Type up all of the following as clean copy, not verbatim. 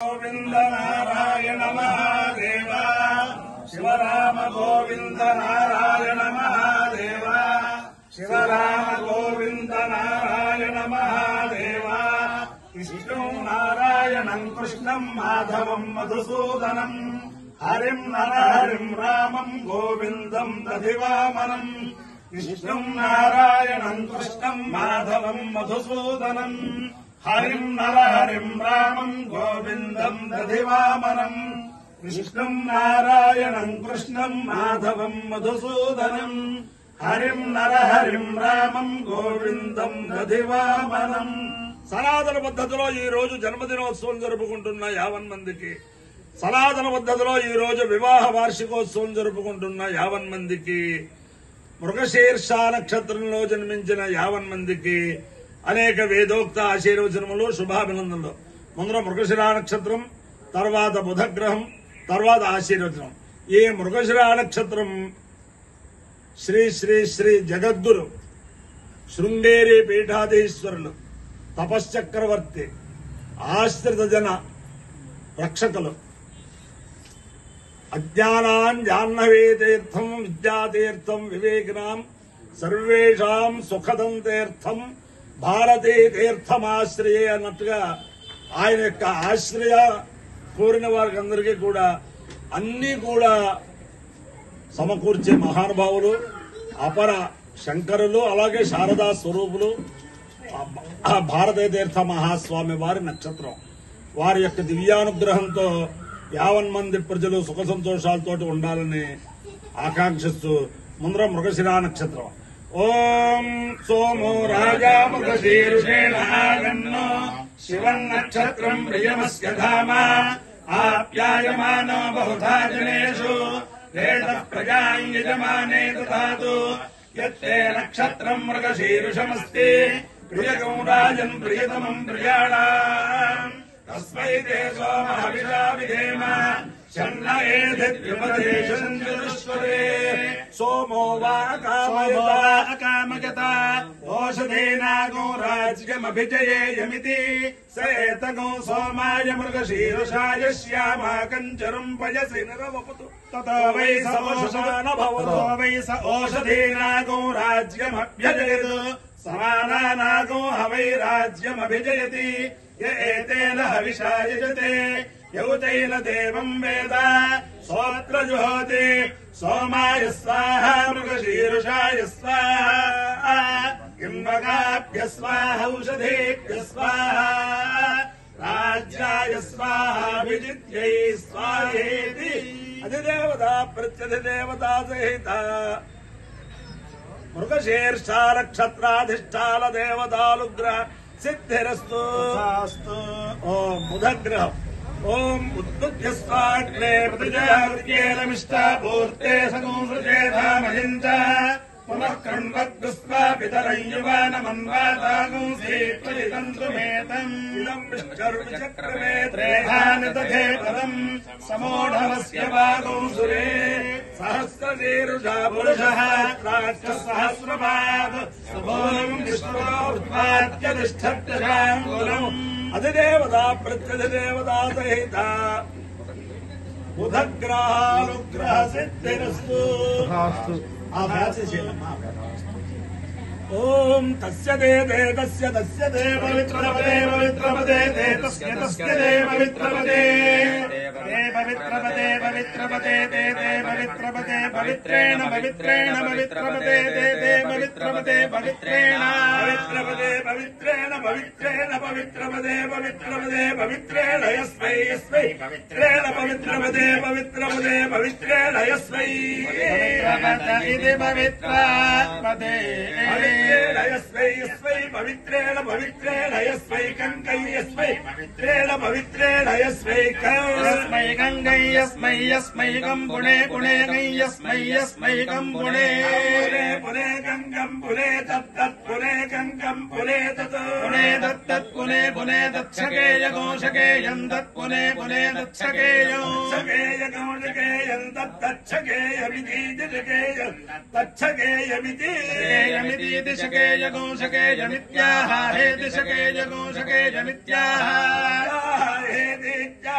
गोविंद नारायण महादेव शिवराम गोविंद नारायण महादेव शिवराम गोविंद नारायण महादेव विष्णु नारायणं कृष्णं माधवं मधुसूदनं हरिं नरहरिं रामं गोविंदं दधिवामनं विष्णु नारायणं कृष्णं माधवं मधुसूदनं हरिं नरहरिं रामं गोविंदं दधिवामनं विष्णु नारायणं कृष्णं माधवं मधुसूदनं हरिं नरहरिं रामं गोविंदं दधिवामनं సనాతన పద్ధతిలో ఈ రోజు జన్మదినోత్సవం జరుపుకుంటున్న 50 మందికి, సనాతన పద్ధతిలో ఈ రోజు వివాహ వార్షికోత్సవం జరుపుకుంటున్న 50 మందికి, మృగశీర్ష నక్షత్రంలో జన్మించిన 50 మందికి అనేక వేదోక్త ఆశీర్వచనములు, శుభాభినందనలు. ముందర మృగశిర నక్షత్రం, తర్వాత బుధగ్రహం, తర్వాత ఆశీర్వచనం. ఈ మృగశిర నక్షత్రం శ్రీ శ్రీ శ్రీ జగద్గురు శృంగేరి పీఠాధీశ్వరులు తపశ్చక్రవర్తి ఆశ్రిత జన రక్షకులు అజ్ఞానాం జాహ్నవీ తీర్థం విద్యాతీర్థం వివేకినాం సర్వేషాం సుఖదం తీర్థం భారతీ తీర్థమాశ్రయే అన్నట్టుగా ఆయన యొక్క ఆశ్రయ కోరిన వారికి అందరికీ కూడా అన్ని కూడా సమకూర్చే మహానుభావులు అపర శంకరులు, అలాగే శారదా స్వరూపులు భారతీయ తీర్థ మహాస్వామి వారి నక్షత్రం. వారి యొక్క దివ్యానుగ్రహంతో 50 మంది ప్రజలు సుఖ సంతోషాలతో ఉండాలని ఆకాంక్షిస్తూ ముందర మృగశిర నక్షత్రం. ఓం సోమో రాజా మృగశీర్షేణో శివన్నక్షత్రం ప్రియమస్య ధామ ఆప్యాయమానో బహుధా జనేషు వేద ప్రజాం యజమానే దదాతు యత్తే నక్షత్రం మృగశీర్షమస్తి ప్రియగం రాజన్ ప్రియతమం ప్రియాణాం తస్మై తే సోమహవిషా విధేమ షన్న ఏధిద్యుపదేశంజుష్వరే సోమో వా అకామయత ఓషధేనాగో రాజ్యమభిజయేయమితి సేతగో సోమాయ మృగశీర్షాయ శ్యామాకంచరం పయసి నిరవపతు తతో వై స ఓషధేనాగో రాజ్యమభ్యజయతు సమానానాగో హవై రాజ్యమభిజయతి య ఏతేన హవిషా యజతే యౌతైన దేవం వేద సోత్ర జుహోతి సోమాయ స్వాహా మృగశీర్షాయ స్వాహా కింబకాభ్య స్వాహ ఔషధేభ్య స్వాహా రాజ్యాయ స్వాహాభిజిత్యై స్వాహేతి అధిదేవతా ప్రత్యధిదేవతా సహిత మృగశీర్ష నక్షత్రాధిష్టాన దేవతాలుగ్రహ సిద్ధిరస్తు. ఓం బుధగ్రహం. ఓం ఉద్బుద్ధ్యస్వాగ్నే ప్రతిజాగృత్యేనమిష్టాపూర్తే సగోసృజేధామహించ పునః కృణ్వద్దుస్వా పితరం యువానమన్వాతాగోసేత్వలితంత్రుమేతం ఇదం విష్కర్విచక్రమే త్రేధాని తథే పదం సమోఢవస్య వాగోసురే సహస్రశీర్షా పురుషః రాక్షసహస్రపాద్ శుభోం విష్ణుర్వాద్యతిష్ఠత్యశాంగులం అధిదేవతా ప్రత్యధిదేవతా సహిత బుధగ్రహానుగ్రహ సిద్ధిరస్తు. ఓం తస్య దే తస్య తస్య దే పవిత్రపదే పవిత్రపదే దే తస్య తస్య దే పవిత్రపదే దే పవిత్రపదే పవిత్రపదే దే దే పవిత్రపదే పవిత్రేణ పవిత్రేణ పవిత్రపదే దే దే పవిత్రపదే పవిత్రేణ పవిత్రపదే పవిత్రేణ పవిత్రేణ పవిత్రపదే పవిత్రపదే పవిత్రేణ యస్మై యస్మై పవిత్రేణ పవిత్రపదే పవిత్రపదే పవిత్రేణ యస్మై ఇది పవిత్రపదే యస్మై యస్మై పవిత్రేణ పవిత్రేణ యస్మై కంకై యస్మై పవిత్రేణ పవిత్రేణ యస్మై యస్మై గంగై యస్మై యస్మై గం పుణే పుణే గై యస్మై యస్మై గం పుణే పుణే గంగం పుణే తత్తత్ పుణే గంగం పుణే తత్ పుణే తత్తత్ పుణే పుణే తచ్చకేయ గోషకేయం తత్ పుణే పుణే తచ్చకేయం సకేయ గోషకేయం తచ్చకేయమితి దిశకేయం తచ్చకేయమితి యమితి దిశకేయ గోషకేయమిత్యాహ హే దిశకేయ గోషకేయమిత్యాహ హే దిత్యా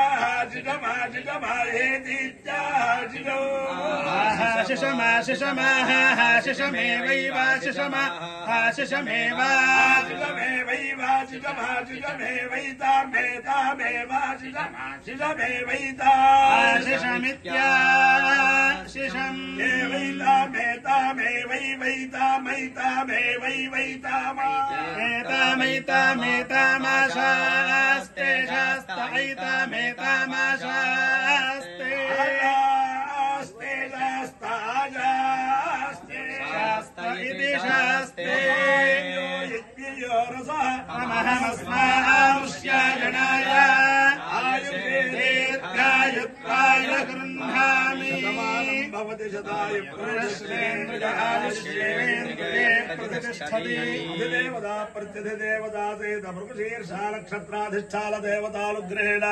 దేవతా ప్రత్యధిదేవతా సేత మృగశీర్షా నక్షత్రాధిష్టాల దేవతానుగ్రహేణ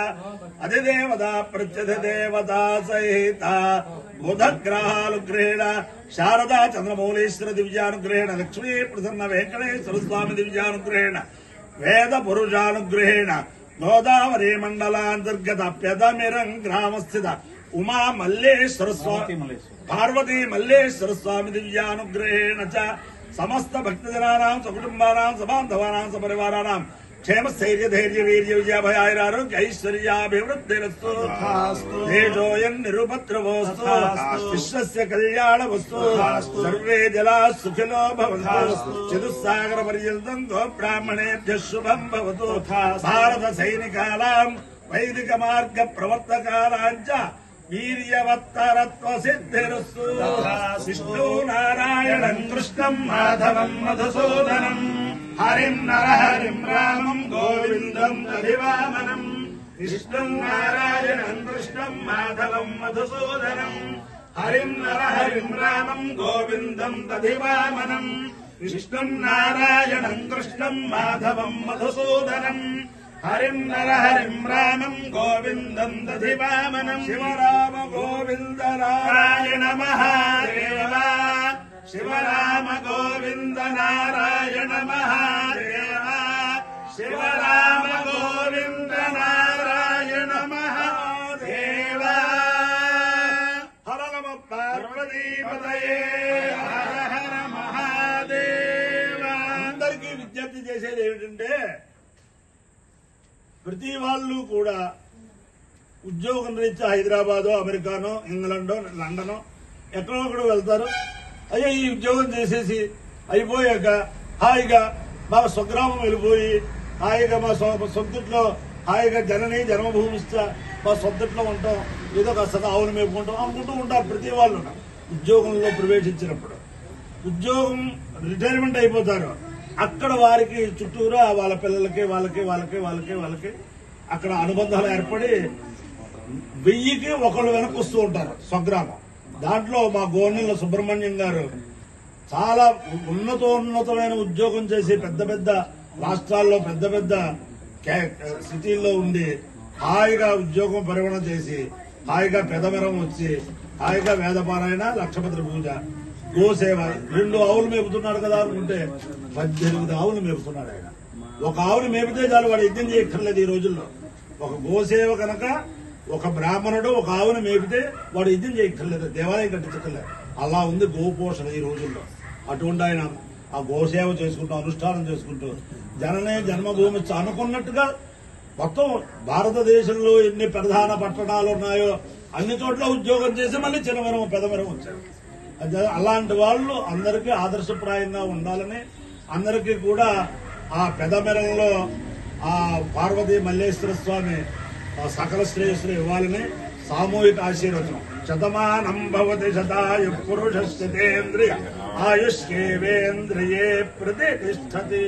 అధిదేవతా ప్రత్యధిదేవతా సహిత బుధగ్రహానుగ్రహేణ శారదా చంద్రమౌళీశ్వర దివ్యానుగ్రహేణ లక్ష్మీ ప్రసన్న వెంకటేశ్వర స్వామి దివ్యానుగ్రహేణ వేద పురుషానుగ్రహేణ గోదావరి మండలాంతర్గత పెదమిరం గ్రామస్థిత ఉమా మల్లేశ్వర స్వామి పార్వతీ మల్లేశ్వర స్వామి దివ్యానుగ్రహేణ చ సమస్త భక్తజనానాం సకుటుంబానాం సబాంధవానాం సపరివారానాం క్షేమ స్థైర్య ధైర్య వీర్య విజయాభయారోగ్య ఐశ్వర్యాభివృద్ధిరస్తు దేశోయం నిరుపద్రవోస్తు విశ్వస్య కళ్యాణవస్తు సర్వే జలా సుఖినో భవంతు చతుస్సాగర పర్యంతం గో బ్రాహ్మణేభ్యః శుభం భవతు భారత సైనికానాం వైదిక మార్గ ప్రవర్తకానాంచ వీర్యవత్తరత్వ సిద్ధిరస్తు విష్ణు నారాయణం కృష్ణం మాధవం మధుసూదనం హరిం నరహరిం రామం గోవిందం దధివామనం విష్ణు నారాయణం కృష్ణం మాధవం మధుసూదనం హరిం నరహరిం రామం గోవిందం దధివామనం విష్ణు నారాయణం కృష్ణం మాధవం మధుసూదనం హరిం నరహరిం రామం గోవిందం దధివామనం శివరామ గోవింద నారాయణ మహాదేవ శివరామ గోవింద నారాయణ మహాదేవ శివరామ గోవింద నారాయణ మహాదేవ హర నమ పార్వతీపతయే హర హర మహాదేవ. అందరికీ విజ్ఞప్తి చేసేది ఏమిటంటే ప్రతి వాళ్ళు కూడా ఉద్యోగం రీత్యా హైదరాబాదో అమెరికానో ఇంగ్లాండో లండనో ఎక్కడో ఒకడో వెళ్తారు. అయ్యో ఈ ఉద్యోగం చేసేసి అయిపోయాక హాయిగా మా స్వగ్రామం వెళ్ళిపోయి హాయిగా మా సొంతట్లో హాయిగా జనని జన్మభూమిస్త మా సొంతట్లో ఉంటాం, ఏదో కాస్త ఆవులు మేపుకుంటాం అనుకుంటూ ఉంటారు ప్రతి వాళ్ళు. ఉద్యోగంలో ప్రవేశించినప్పుడు ఉద్యోగం రిటైర్మెంట్ అయిపోతారు, అక్కడ వారికి చుట్టూరా వాళ్ళ పిల్లలకి వాళ్ళకి అక్కడ అనుబంధాలు ఏర్పడి 1000కి ఒకళ్ళు వెనక్కి వస్తూ ఉంటారు స్వగ్రామం. దాంట్లో మా గోర్నెల సుబ్రహ్మణ్యం గారు చాలా ఉన్నతమైన ఉద్యోగం చేసి పెద్ద పెద్ద రాష్ట్రాల్లో పెద్ద సిటీల్లో ఉండి హాయిగా ఉద్యోగం పరిగణన చేసి హాయిగా పెదమెరం వచ్చి హాయిగా వేదపారాయణ లక్షపత్రి పూజ గోసేవ 2 ఆవులు మేపుతున్నాడు కదా అనుకుంటే 18 ఆవులు మేపుతున్నాడు ఆయన. ఒక ఆవుని మేపితే చాలు, వాడు యజ్ఞం చేయక్కర్లేదు ఈ రోజుల్లో. ఒక గోసేవ కనుక ఒక బ్రాహ్మణుడు ఒక ఆవుని మేపితే వాడు యజ్ఞం చేయక్కర్లేదు, దేవాలయం కట్టించక్కర్లేదు. అలా ఉంది గోపోషణ ఈ రోజుల్లో. అటువంటి ఆయన ఆ గోసేవ చేసుకుంటూ అనుష్ఠానం చేసుకుంటూ జననే జన్మభూమి అనుకున్నట్టుగా మొత్తం భారతదేశంలో ఎన్ని ప్రధాన పట్టణాలు ఉన్నాయో అన్ని చోట్ల ఉద్యోగం చేసి మళ్ళీ చిన్నవరం పెదవరం వచ్చారు. అలాంటి వాళ్ళు అందరికీ ఆదర్శప్రాయంగా ఉండాలని, అందరికీ కూడా ఆ పెదమెరంలో ఆ పార్వతీ మల్లేశ్వర స్వామి సకల శ్రేయస్సులు ఇవ్వాలని సామూహిక ఆశీర్వచనం. శతమానం భవతి శతాయు పురుష శతేంద్రియ ఆయుష్యేవేంద్రియే ప్రతిష్టతి.